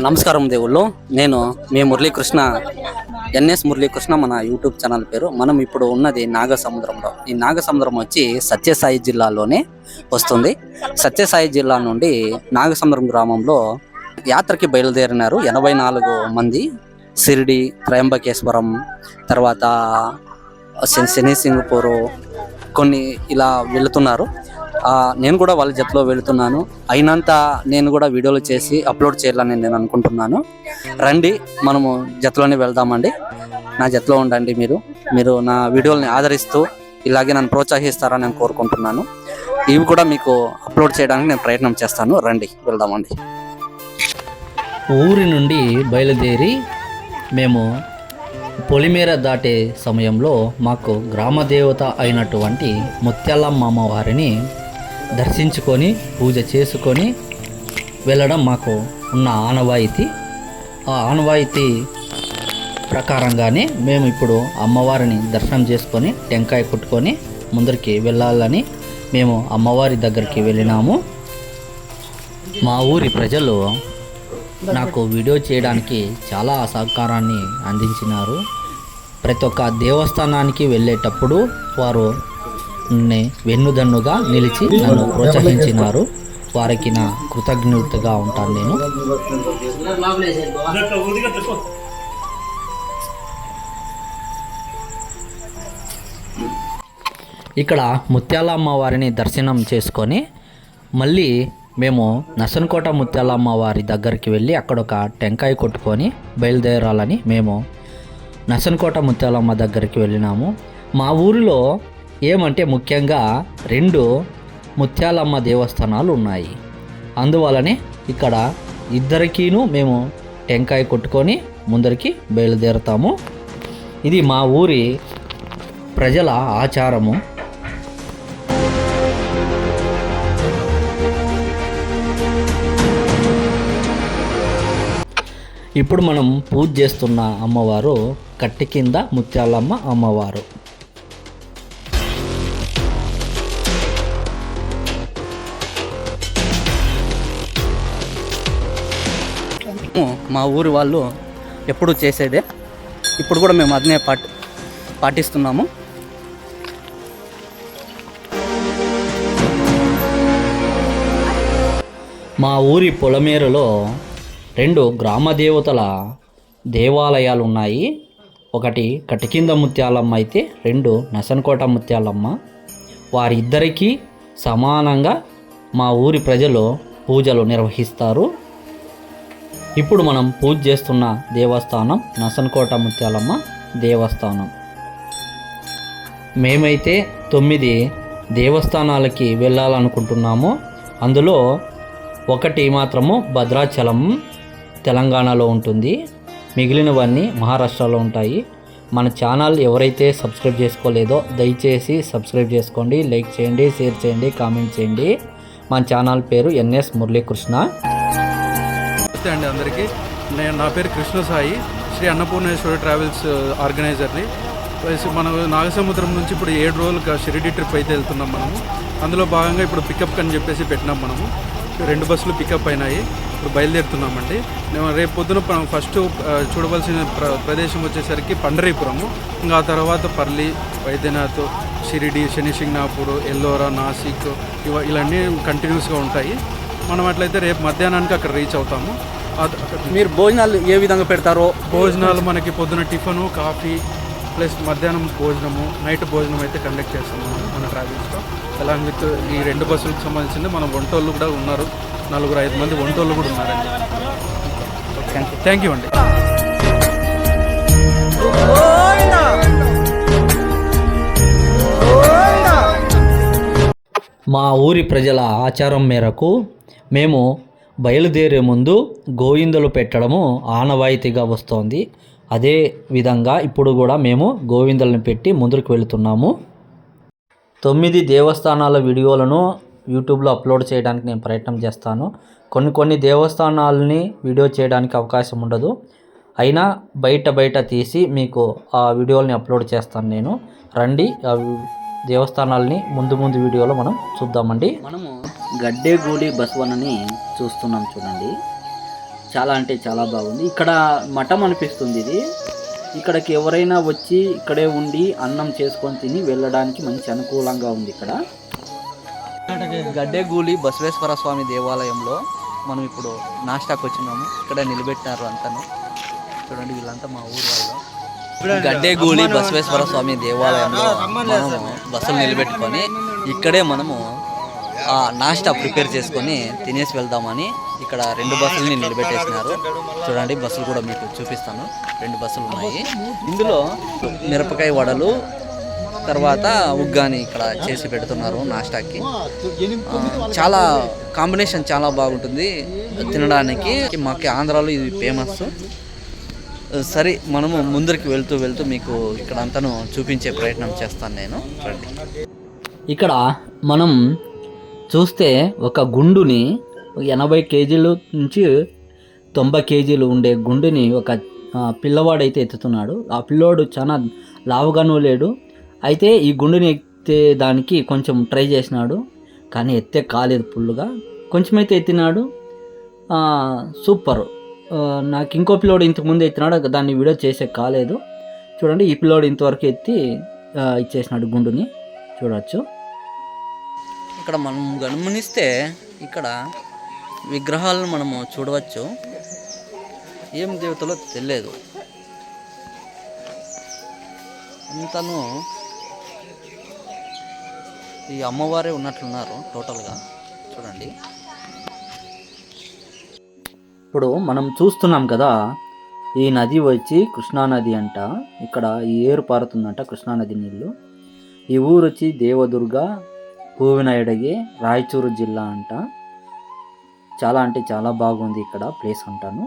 నమస్కారం దేవుళ్ళు, నేను మీ మురళీకృష్ణ, ఎన్ఎస్ మురళీకృష్ణ మన యూట్యూబ్ ఛానల్ పేరు. మనం ఇప్పుడు ఉన్నది నాగసముద్రంలో. ఈ నాగసముద్రం వచ్చి సత్యసాయి జిల్లాలోనే వస్తుంది. సత్యసాయి జిల్లా నుండి నాగసముద్రం గ్రామంలో యాత్రకి బయలుదేరినారు 84 మంది. షిరిడి, త్రయంబకేశ్వరం, తర్వాత శనిసింగపూరు కొన్ని ఇలా వెళుతున్నారు. నేను కూడా వాళ్ళ జతలో వెళుతున్నాను. అయినంత నేను కూడా వీడియోలు చేసి అప్లోడ్ చేయాలని నేను అనుకుంటున్నాను. రండి, మనము జతలోనే వెళ్దామండి. నా జతలో ఉండండి. మీరు నా వీడియోలని ఆదరిస్తూ ఇలాగే నన్ను ప్రోత్సహిస్తారని నేను కోరుకుంటున్నాను. ఇవి కూడా మీకు అప్లోడ్ చేయడానికి నేను ప్రయత్నం చేస్తాను. రండి, వెళ్దామండి. ఊరి నుండి బయలుదేరి మేము పొలిమేర దాటే సమయంలో మాకు గ్రామదేవత అయినటువంటి ముత్యాలమ్మ అమ్మవారిని దర్శించుకొని పూజ చేసుకొని వెళ్ళడం మాకు ఉన్న ఆనవాయితీ. ఆ ఆనవాయితీ ప్రకారంగానే మేము ఇప్పుడు అమ్మవారిని దర్శనం చేసుకొని టెంకాయ కొట్టుకొని ముందరికి వెళ్ళాలని మేము అమ్మవారి దగ్గరికి వెళ్ళినాము. మా ఊరి ప్రజలు నాకు వీడియో చేయడానికి చాలా సహకారాన్ని అందించినారు. ప్రతి ఒక్క దేవస్థానానికి వెళ్ళేటప్పుడు వారు వెన్నుదన్నుగా నిలిచి నన్ను ప్రోత్సహించినారు. వారికి నా కృతజ్ఞతగా ఉంటాను నేను. ఇక్కడ ముత్యాలమ్మ వారిని దర్శనం చేసుకొని మళ్ళీ మేము నసన్కోట ముత్యాలమ్మ వారి దగ్గరికి వెళ్ళి అక్కడ ఒక టెంకాయ కొట్టుకొని బయలుదేరాలని మేము నసన్కోట ముత్యాలమ్మ దగ్గరికి వెళ్ళినాము. మా ఊరిలో ఏమంటే ముఖ్యంగా 2 ముత్యాలమ్మ దేవస్థానాలు ఉన్నాయి. అందువలనే ఇక్కడ ఇద్దరికీను మేము టెంకాయ కొట్టుకొని ముందరికి బయలుదేరుతాము. ఇది మా ఊరి ప్రజల ఆచారము. ఇప్పుడు మనం పూజ చేస్తున్న అమ్మవారు కట్టి కింద ముత్యాలమ్మ అమ్మవారు. మా ఊరి వాళ్ళు ఎప్పుడు చేసేదే, ఇప్పుడు కూడా మేము అదనే పాటిస్తున్నాము. మా ఊరి పొలమేరులో 2 గ్రామదేవతల దేవాలయాలు ఉన్నాయి. ఒకటి కటికింద ముత్యాలమ్మ అయితే 2 నసన్కోట ముత్యాలమ్మ. వారిద్దరికీ సమానంగా మా ఊరి ప్రజలు పూజలు నిర్వహిస్తారు. ఇప్పుడు మనం పూజ చేస్తున్న దేవస్థానం నసన్కోట ముత్యాలమ్మ దేవస్థానం. మేమైతే 9 దేవస్థానాలకి వెళ్ళాలనుకుంటున్నాము. అందులో ఒకటి మాత్రము భద్రాచలం తెలంగాణలో ఉంటుంది, మిగిలినవన్నీ మహారాష్ట్రలో ఉంటాయి. మన ఛానల్ ఎవరైతే సబ్స్క్రైబ్ చేసుకోలేదో దయచేసి సబ్స్క్రైబ్ చేసుకోండి, లైక్ చేయండి, షేర్ చేయండి, కామెంట్ చేయండి. మన ఛానల్ పేరు ఎన్ఎస్ మురళీకృష్ణ. అండి అందరికీ, నా పేరు కృష్ణ సాయి, శ్రీ అన్నపూర్ణేశ్వరి ట్రావెల్స్ ఆర్గనైజర్ని. మనం నాగసముద్రం నుంచి ఇప్పుడు 7 రోజులు షిరిడి ట్రిప్ అయితే వెళ్తున్నాం మనము. అందులో భాగంగా ఇప్పుడు పికప్ అని చెప్పేసి పెట్టినాం. మనము 2 బస్సులు పికప్ అయినాయి. ఇప్పుడు బయలుదేరుతున్నామండి. రేపు పొద్దున ఫస్ట్ చూడవలసిన ప్రదేశం వచ్చేసరికి పండరీపురము, ఇంకా ఆ తర్వాత పర్లి, వైద్యనాథ్, షిరిడి, శనిసింగ్నాపూర్, ఎల్లోరా, నాసిక్ ఇవన్నీ కంటిన్యూస్గా ఉంటాయి. మనం అట్లయితే రేపు మధ్యాహ్నానికి అక్కడ రీచ్ అవుతాము. మీరు భోజనాలు ఏ విధంగా పెడతారో? భోజనాలు మనకి పొద్దున టిఫను, కాఫీ ప్లస్ మధ్యాహ్నం భోజనము, నైట్ భోజనం అయితే కండక్ట్ చేస్తున్నాము మన ట్రావెల్స్లో. అలాంగ్ విత్ ఈ 2 బస్సులకు సంబంధించింది మన వంటోళ్ళు కూడా ఉన్నారు. 4-5 మంది వంటోళ్ళు కూడా ఉన్నారండి. థ్యాంక్ యూ అండి. మా ఊరి ప్రజల ఆచారం మేరకు మేము బయలుదేరే ముందు గోవిందులు పెట్టడము ఆనవాయితీగా వస్తోంది. అదే విధంగా ఇప్పుడు కూడా మేము గోవిందులను పెట్టి ముందుకు వెళుతున్నాము. 9 దేవస్థానాల వీడియోలను యూట్యూబ్లో అప్లోడ్ చేయడానికి నేను ప్రయత్నం చేస్తాను. కొన్ని దేవస్థానాలని వీడియో చేయడానికి అవకాశం ఉండదు. అయినా బయట తీసి మీకు ఆ వీడియోలని అప్లోడ్ చేస్తాను నేను. రండి ఆ దేవస్థానాలని ముందు వీడియోలో మనం చూద్దామండి. మనము గడ్డేగూడి బసవన్నని చూస్తున్నాం చూడండి. చాలా అంటే చాలా బాగుంది. ఇక్కడ మఠం అనిపిస్తుంది ఇది. ఇక్కడికి ఎవరైనా వచ్చి ఇక్కడే ఉండి అన్నం చేసుకొని తిని వెళ్ళడానికి మంచి అనుకూలంగా ఉంది. ఇక్కడ గడ్డేగూడి బసవేశ్వర స్వామి దేవాలయంలో మనం ఇప్పుడు నాష్టాకు వచ్చినాము. ఇక్కడ నిలబెట్టినారు అంతాను చూడండి. వీళ్ళంతా మా ఊరు వాళ్ళు. గడ్డేగూడి బసవేశ్వర స్వామి దేవాలయంలో మనము బస్సులు నిలబెట్టుకొని ఇక్కడే మనము నాష్టా ప్రిపేర్ చేసుకొని తినేసి వెళ్దామని ఇక్కడ 2 బస్సులని నిలబెట్టేసినారు చూడండి. బస్సులు కూడా మీకు చూపిస్తాను. 2 బస్సులు ఉన్నాయి. ఇందులో మిరపకాయ వడలు తర్వాత ఉగ్గాని ఇక్కడ చేసి పెడుతున్నారు నాష్టాకి. చాలా కాంబినేషన్ చాలా బాగుంటుంది తినడానికి. మాకు ఆంధ్రాలో ఇది ఫేమస్. సరే మనము ముందరికి వెళ్తూ మీకు ఇక్కడ అంతాను చూపించే ప్రయత్నం చేస్తాను నేను. రండి. ఇక్కడ మనం చూస్తే ఒక గుండుని 80 కేజీలు నుంచి 90 కేజీలు ఉండే గుండుని ఒక పిల్లవాడైతే ఎత్తుతున్నాడు. ఆ పిల్లోడు చాలా లావుగానూ లేడు. అయితే ఈ గుండుని ఎత్తే దానికి కొంచెం ట్రై చేసినాడు, కానీ ఎత్తే కాలేదు. ఫుల్గా కొంచెం అయితే ఎత్తినాడు. సూపర్. నాకు ఇంకో పిల్లోడు ఇంతకుముందు ఎత్తినాడు, దాన్ని వీడియో చేసే కాలేదు. చూడండి, ఈ పిల్లోడు ఇంతవరకు ఎత్తి ఇచ్చేసినాడు గుండుని. చూడవచ్చు. ఇక్కడ మనం గమనిస్తే ఇక్కడ విగ్రహాలను మనము చూడవచ్చు. ఏం దేవతలో తెలియదు, అంతను ఈ అమ్మవారే ఉన్నట్లున్నారు టోటల్గా. చూడండి, ఇప్పుడు మనం చూస్తున్నాం కదా, ఈ నది వచ్చి కృష్ణానది అంట. ఇక్కడ ఈ ఏరు పారుతుందంట కృష్ణానది నీళ్ళు. ఈ ఊరు వచ్చి దేవదుర్గ పూవినయడగి రాయచూరు జిల్లా అంట. చాలా అంటే చాలా బాగుంది ఇక్కడ ప్లేస్ అంటాను.